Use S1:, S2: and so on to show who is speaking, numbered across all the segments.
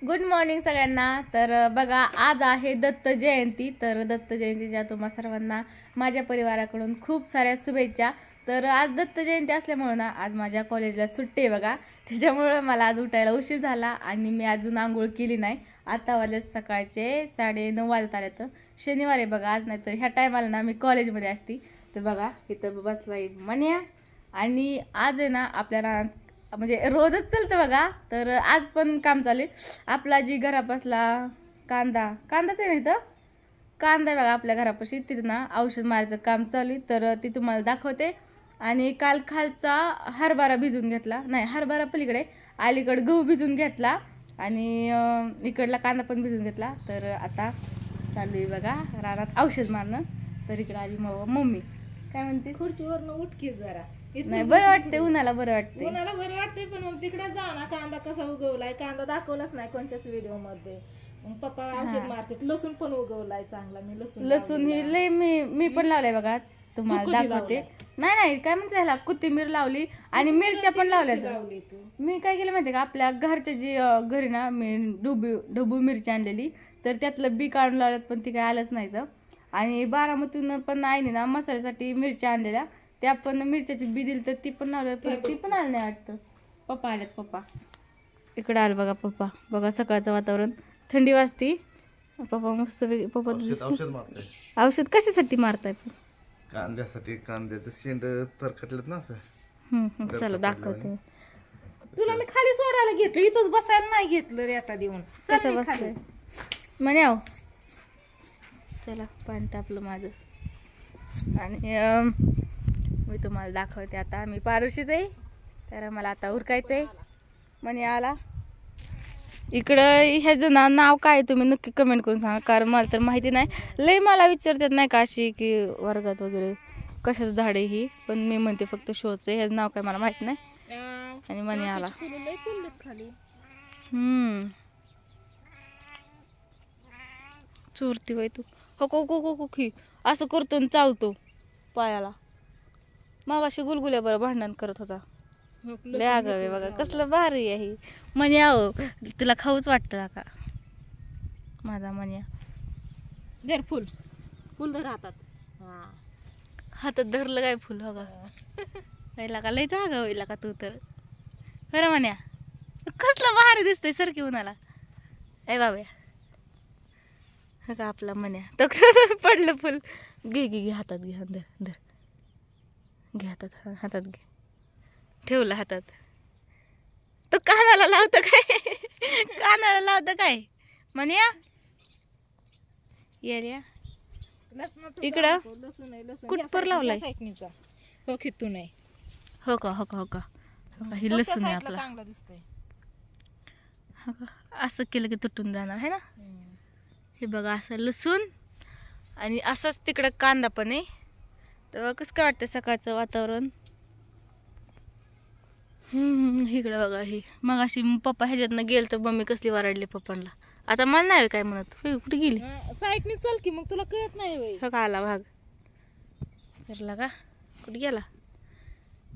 S1: Good morning सगळ्यांना. तर बघा, आज आहे दत्त जयंती. तर दत्त जयंतीच्या तुम्हा सर्वांना माझ्या परिवाराकडून खूप साऱ्या शुभेच्छा. तर आज दत्त जयंती असल्यामुळं ना, आज माझ्या कॉलेजला सुट्टी आहे बघा. त्याच्यामुळं मला आज उठायला उशीर झाला आणि मी अजून आंघोळ केली नाही. आता वाजले सकाळचे 9:30 वाजत आले. तर शनिवार आहे बघा आज, नाही तर ह्या टायमाला ना मी कॉलेजमध्ये असती. तर बघा इथं बसलाय मन्या. आणि आज आहे ना आपल्याला म्हणजे रोजच चालतं बघा. तर आज पण काम चालू आहे. आपला जी घरापासला कांदाच आहे ना, इथं कांदा आहे बघा आपल्या घरापाशी. तिथं ना औषध मारायचं काम चालू आहे. तर ती तुम्हाला दाखवते. आणि काल खालचा हरभरा भिजून घेतला, नाही हरभरा पलीकडे, अलीकडे गहू भिजून घेतला आणि इकडला कांदा पण भिजून घेतला. तर आता चालू आहे बघा रानात औषध मारणं. तर इकडे आली मम्मी. काय म्हणते?
S2: खुर्चीवरनं उठकी जरा.
S1: नाही बरं वाटते, उन्हाला बरं वाटते.
S2: उन्हाला बरं वाटते, पण मग तिकडे जा ना. कांदा कसा उगवलाय, कांदा दाखवलाच नाही कोणत्याच व्हिडिओ मध्ये. मग पप्पा औषध मारतात. लसूण पण उगवलाय चांगला. मी
S1: लसूण ही लय मी पण लावलंय बघा, तुम्हाला दाखवते. नाही काय म्हणते ह्याला, कोथिंबीर लावली आणि मिरच्या पण लावल्या. मी काय केलं माहितीये का, आपल्या घरच्या जी घरी ना मी ढबू मिरची आणलेली, तर त्यातलं बी काढून लावल्यात, पण ती काय आलंच नाही. तर आणि बारामतीनं पण आईने ना मसाल्यासाठी मिरच्या आणलेल्या, त्या पण मिरच्याची बी दिली, तर ती पण लावलं, पण ती पण आलं नाही वाटतं. पप्पा आल्यात. पप्पा इकडे आलं बघा. पप्पा बघा, सकाळचं वातावरण, थंडी वाजती. पप्पा मस्त पप्पा औषध कशासाठी मारताय?
S3: कांद्यासाठी. कांद्याचं शेंड तरखटलेत ना असं.
S1: चला दाखवते.
S2: तुला मी खाली सोडायला घेतलं, इथंच बसायला नाही घेतलं रेटा देऊन.
S1: कसं बसलंय म्हणे आहो. चला पाणी तापलं माझं. आणि मी तुम्हाला दाखवते आता. मी पारुशीच आहे, तर मला आता उरकायचंय. म्हणे आला इकडं. ह्याचं नाव काय तुम्ही नक्की कमेंट करून सांगा, कारण मला तर माहिती नाही. लय मला विचारतात नाही का अशी की वर्गात वगैरे कशाचं झाड आहे ही, पण मी म्हणते फक्त शोचं. ह्याचं नाव काय मला माहित नाही. आणि म्हणे आला. चोरती बाई तू. हो खी असं करतो आणि चावतो पायाला. मग अशी गुलगुल्या बरं भांडण करत होता. लय आगावे बघा, कसलं भारी आहे म्हणे. आहो तुला खाऊच वाटतं का माझा म्हण्या.
S2: धर फुल धर हातात.
S1: हातात धरलं काय फुल? हो का पहिला का लय जागा होईल का तू तर. खरं म्हण्या कसलं भारी दिसतंय. सरकी उन्हाला ए बाबा. हा का आपला म्हण्या. तर पडलं फुल. घे हातात घे. धर घे हातात घे. ठेवलं हातात. तो कानाला लावतं काय? कानाला लावतं काय म्हण्या? येड्या इकडं कुठपर लावलाय?
S2: हो खितून आहे.
S1: हो का हे लसूण आहे आपला.
S2: चांगला दिसतंय.
S1: हो का, असं केलं की तुटून जाणार आहे ना. हे बघा असं लसूण आणि असंच तिकडं कांदा पण आहे. तर कसं काय वाटतं सकाळचं वातावरण. इकडं बघा. हे मग अशी पप्पा ह्याच्यातनं गेल तर मम्मी कसली वरडली पप्पांना. आता मला नाही काय म्हणत. कुठे गेली?
S2: साईडने चल की, मग तुला कळत नाही.
S1: हो का आला भाग सरला का? कुठे गेला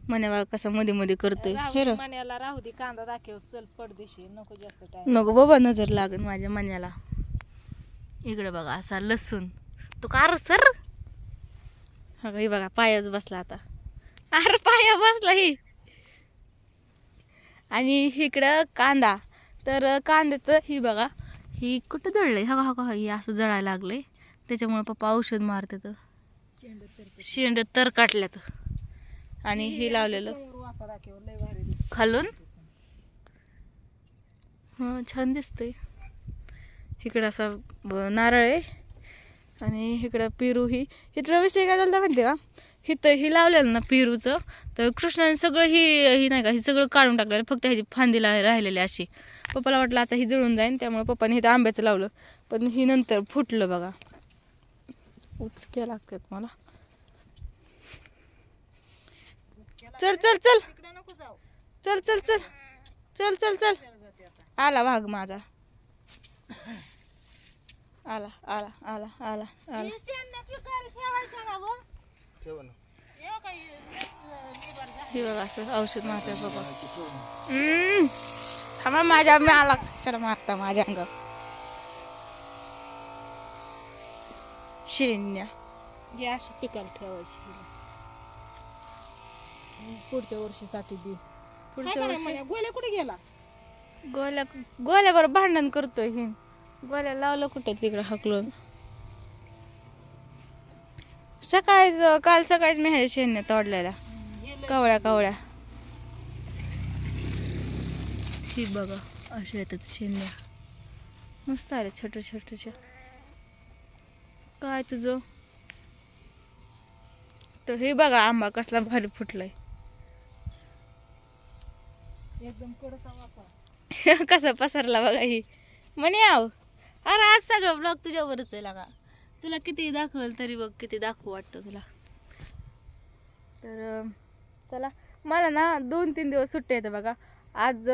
S1: म्हणे बघा कसा मध्ये मध्ये करतोय.
S2: मण्याला राहू दे, कांदा दाखव. चल पडदेशी, नको जास्त टाइम.
S1: नको बाबा, नजर लागन माझ्या मण्याला. इकडे बघा असा लसूण. तो कार सर. हे बघा पायाच बसला आता. अरे पाया बसला ही. आणि इकडं कांदा. तर कांद्याचं ही बघा, ही कुठं जळलंय. हा ही असं जळायला लागलंय. त्याच्यामुळे पप्पा औषध मारते. तर शेंड तर काटल्यात. आणि हे लावलेलं खालून छान दिसतंय. इकडं असा नारळ आहे आणि इकडं पेरू. इथला विषय काय झाला माहिती का, हिथं ही लावलेलं ना पेरूचं, तर कृष्णाने सगळं ही नाही का, ही सगळं काढून टाकलेलं. फक्त ह्याची फांदीला राहिलेली अशी. पप्पाला वाटलं आता ही जळून जाईन, त्यामुळे पप्पाने इथं आंब्याचं लावलं. पण ही नंतर फुटलं बघा. उचक्या लागतात मला. चल आला भाग माझा. आला. हे बघा असं औषध मारतात बाबा. थांबा माझ्या मी आला कशाला मारता माझ्या अंगावर शिरण्या
S2: हे अशी पिकाला ठेवायची पुढच्या वर्षीसाठी बी.
S1: पुढच्या वर्षी
S2: गोल्या कुठे गेला?
S1: गोल्याबरोबर भांडण करतोय हे गोल्या लावलं कुठे तिकडे हकलून काल सकाळीच मी ह्या शेण्या तोडलेल्या कवळ्या ही बघा अशा येतात शेण्या मस्त आले छोट्या काय तुझं तर हे बघा आंबा कसला भारी फुटलाय
S2: एकदम कडक वापा.
S1: कसा पसरला बघा ही म्हणे आव अरे आज सगळं ब्लॉग तुझ्यावरच आहे लागा तुला किती दाखवल तरी बघ किती दाखवू वाटतं तुला तर चला मला ना 2-3 दिवस सुट्टी येते बघा आज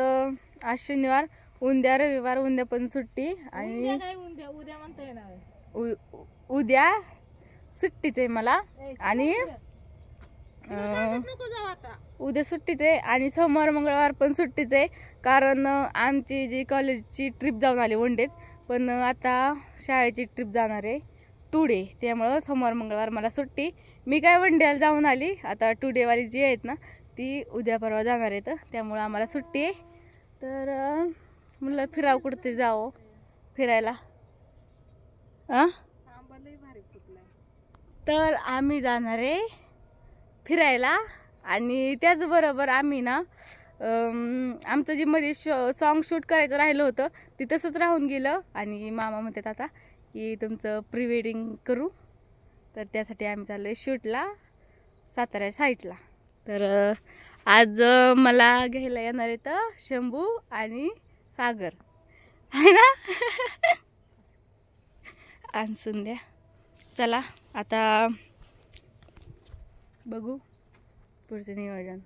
S1: शनिवार उद्या रविवार उद्या पण सुट्टी आणि
S2: उद्या म्हणता येणार
S1: उद्या सुट्टीच आहे मला आणि उद्या सुट्टीच आहे आणि सोमवार मंगळवार पण सुट्टीच आहे कारण आमची जी कॉलेजची ट्रिप जाऊन आली 1 डेज पण आता शाळेची ट्रिप जाणार आहे 2 डे त्यामुळं सोमवार मंगळवार मला सुट्टी मी काय 1 डेला जाऊन आली आता 2 डेवाली जी आहेत ना ती उद्या परवा जाणार आहेत त्यामुळं आम्हाला सुट्टी आहे तर म्हणलं फिरावं कुठंतरी जावं फिरायला तर आम्ही जाणार आहे फिरायला आणि त्याचबरोबर आम्ही ना आमचं जे मध्ये सॉन्ग शूट करायचं राहिलं होतं ते तसंच राहून गेलं आणि मामा म्हणतात आता की तुमचं प्री वेडिंग करू तर त्यासाठी आम्ही चाललो आहे शूटला सातारा साईडला तर आज मला घ्यायला येणार आहेत शंभू आणि सागर आहे ना आणसून द्या चला आता बघू पुढचं नियोजन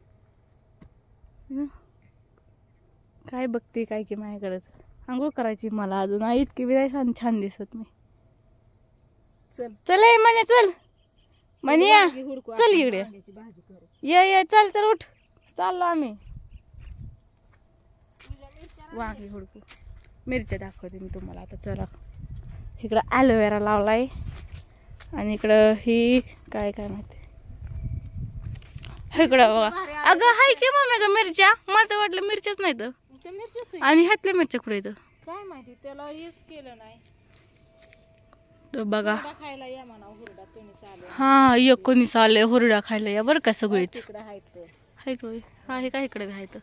S1: काय बघते काय की माझ्याकडेच आंघोळ करायची मला अजून इतकी बी नाही छान दिसत मी चल म्हणे चल म्हणे या चल इकडे ये चल चल उठ चाललो आम्ही वांगी हुडकू मिरच्या दाखवते मी तुम्हाला आता चला इकडं ॲलोवेरा लावलाय आणि इकडं ही काय काय माहिती इकडं बघा अगं हाय की मम्मी ग मिरच्या मला तर वाटलं मिरच्याच नाही तर आणि ह्यातल्या मिरच्या कुठे येतं
S2: काय माहिती त्याला हेच केलं नाही
S1: तर बघा
S2: खायला या म्हणा हुरडा कोणीच आले
S1: हा कोणीच आले हुरडा खायला या बरं का सगळीच
S2: तिकडे
S1: आहेत होय हा हे काय इकडे आहेत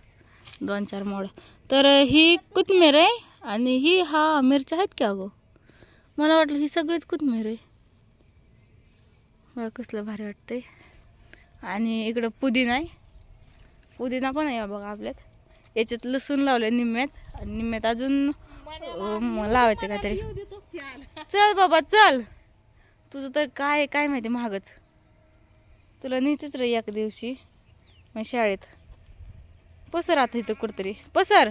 S1: 2-4 मोड तर ही कोथिंबीर आहे आणि ही हा मिरच्या आहेत की अगो मला वाटलं ही सगळीच कोथिंबीर आहे बघा कसलं भारी वाटतंय आणि इकडं पुदिना आहे पुदिना पण आहे बघा आपल्यात याच्यात लसूण लावलं निम्म्यात आणि निम्म्यात अजून लावायचं काहीतरी चल बाबा चल तुझं तर काय काय माहिती महागच तुला नेतेच रे एक दिवशी मग शाळेत पसर आता इथं कुठतरी पसर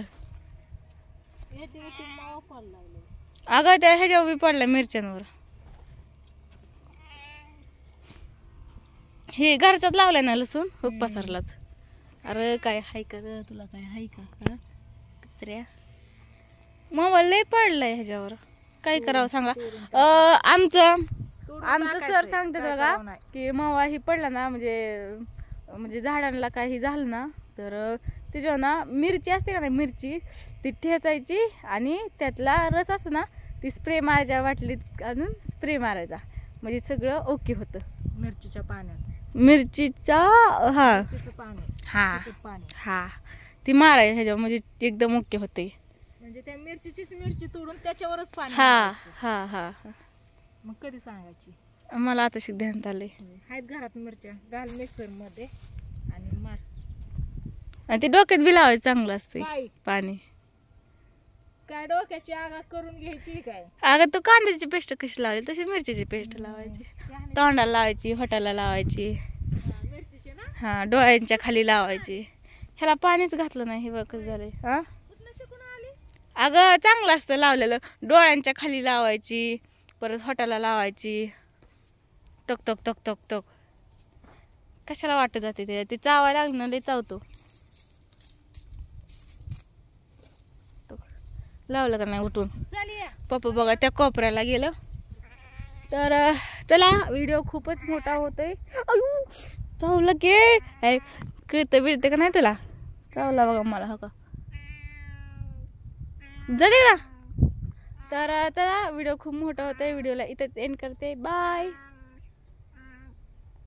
S1: अगं त्या ह्याच्यावर बी पडल्या मिरच्यांवर हे घरचाच लावलाय ना लसूण हो पसरलाच अरे काय हाय का ग तुला काय हाय का कुत्र्या मोबाईल लय पडलाय ह्याच्यावर काय करावं सांगा आमचं सर सांगतात बघा की मावा ही पडला ना म्हणजे झाडांना काही झालं ना तर त्याच्यावर ना मिरची असते का नाही मिरची ती ठेचायची आणि त्यातला रस असतो ना ती स्प्रे मारायच्या बाटलीत आणून स्प्रे मारायचा म्हणजे सगळं ओके होतं
S2: मिरचीच्या पाण्यात
S1: हा ती मारायची ह्याच्यावर म्हणजे एकदम ओके होते
S2: म्हणजे त्या मिरचीचीच मिरची तोडून त्याच्यावरच पाणी
S1: हा
S2: मग कधी सांगायची
S1: मला आता शिक ध्यान आले
S2: आहेत घरात मिरच्या घाल मिक्सर मध्ये आणि मार
S1: आणि ते डोक्यात बी लावायचं चांगलं असते पाणी
S2: काय डोक्याची आगा करून घ्यायची काय
S1: अगं तू कांद्याची पेस्ट कशी लावायची तशी मिरचीची पेस्ट लावायची तोंडाला लावायची होटाला लावायची
S2: मिरचीची ना
S1: हा डोळ्यांच्या खाली लावायची ह्याला पाणीच घातलं नाही हे बघ कसं झालंय हा अगं चांगलं असतं लावलेलं डोळ्यांच्या खाली लावायची परत होटाला लावायची टक टक टक टक टक कशाला वाटत जाते ते चावायला लागलं ना लय चावतो लावलं का नाही उठून.
S2: चल ये.
S1: पप्पा बघा त्या कोपऱ्याला गेलं. तर चला व्हिडिओ खूपच मोठा होतोय. अयो चावलं के कळतं बिळतं का नाही तुला. चावला बघा मला हो का जा. तर चला व्हिडिओ खूप मोठा होतोय. व्हिडिओला इथेच एंड करते. बाय.